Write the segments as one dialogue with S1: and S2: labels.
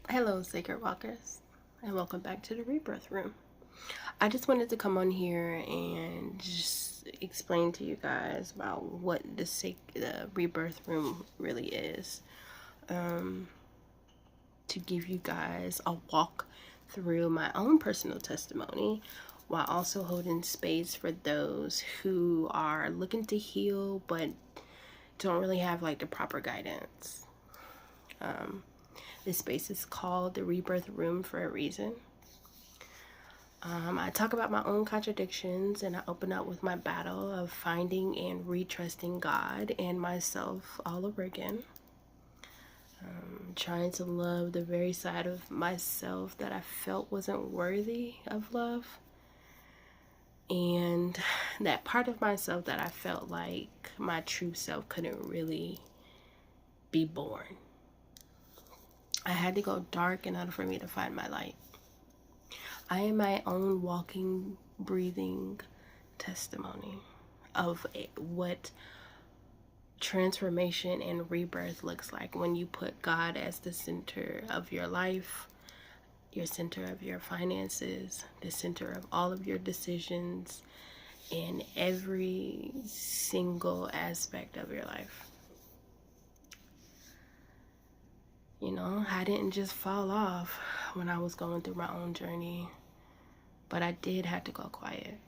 S1: Hello, Sacred Walkers, and welcome back to the Rebirth Room. I just wanted to come on here and just explain to you guys about what the Rebirth Room really is. To give you guys a walk through my own personal testimony while also holding space for those who are looking to heal but don't really have like the proper guidance. This space is called the Rebirth Room for a reason. I talk about my own contradictions and I open up with my battle of finding and retrusting God and myself all over again. Trying to love the very side of myself that I felt wasn't worthy of love. And that part of myself that I felt like my true self couldn't really be born. I had to go dark in order for me to find my light. I am my own walking, breathing testimony of what transformation and rebirth looks like when you put God as the center of your life, your center of your finances, the center of all of your decisions, in every single aspect of your life. You know, I didn't just fall off when I was going through my own journey, but I did have to go quiet.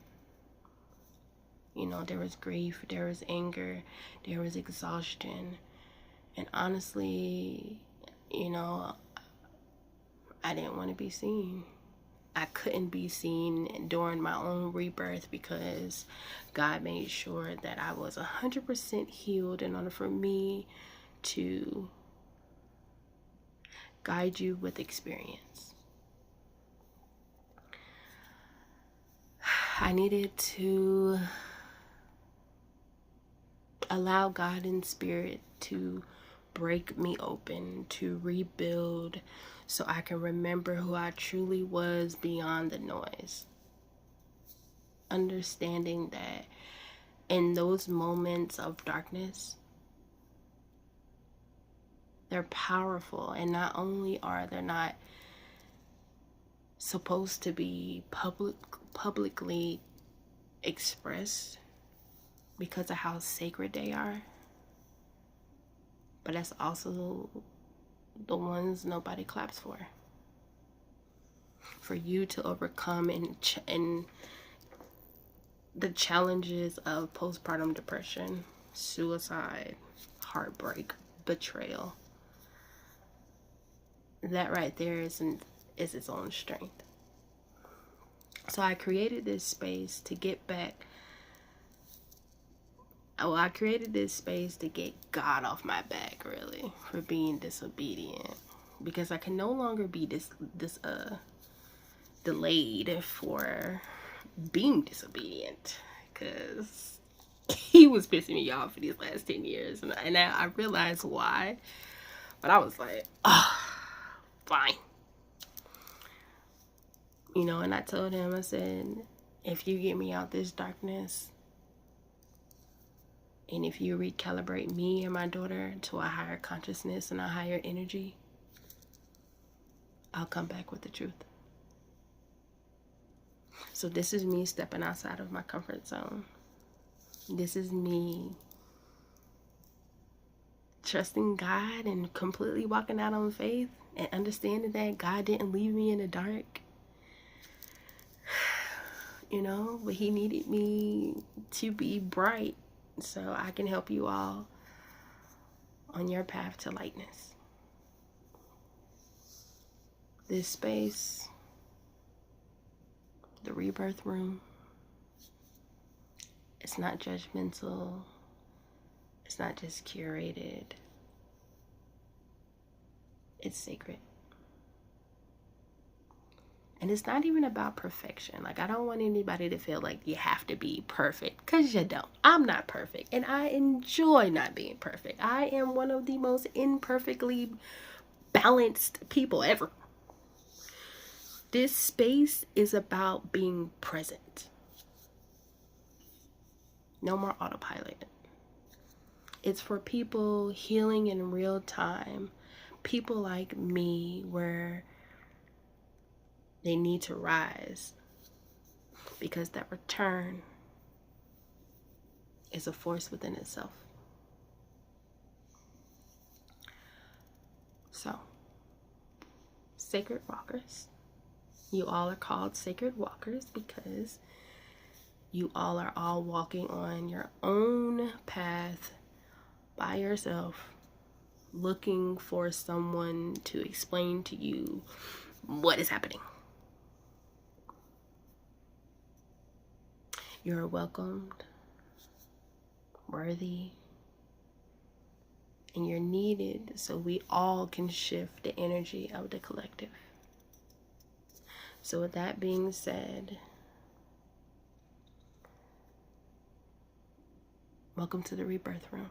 S1: You know, there was grief, there was anger, there was exhaustion. And honestly, you know, I didn't want to be seen. I couldn't be seen during my own rebirth because God made sure that I was 100% healed in order for me to guide you with experience. I needed to allow God in spirit to break me open, to rebuild, so I can remember who I truly was beyond the noise. Understanding that in those moments of darkness, they're powerful, and not only are they not supposed to be publicly expressed because of how sacred they are, but that's also the ones nobody claps for. For you to overcome and the challenges of postpartum depression, suicide, heartbreak, betrayal. That right there is its own strength. So I created this space to get back. Well, I created this space to get God off my back, really, for being disobedient, because I can no longer be delayed for being disobedient, because he was pissing me off for these last 10 years, and I realized why, but I was like, fine. You know, and I told him, I said, if you get me out this darkness, and if you recalibrate me and my daughter to a higher consciousness and a higher energy, I'll come back with the truth. So this is me stepping outside of my comfort zone. This is me trusting God and completely walking out on faith and understanding that God didn't leave me in the dark. You know, but he needed me to be bright so I can help you all on your path to lightness. This space, the Rebirth Room, it's not judgmental. It's not just curated. It's sacred. And it's not even about perfection. Like, I don't want anybody to feel like you have to be perfect, because you don't. I'm not perfect, and I enjoy not being perfect. I am one of the most imperfectly balanced people ever. This space is about being present. No more autopilot. It's for people healing in real time, people like me where they need to rise, because that return is a force within itself. So, sacred walkers, you all are called sacred walkers because you all are all walking on your own path by yourself, looking for someone to explain to you what is happening. You're welcomed, worthy, and you're needed so we all can shift the energy of the collective. So with that being said, welcome to the Rebirth Room.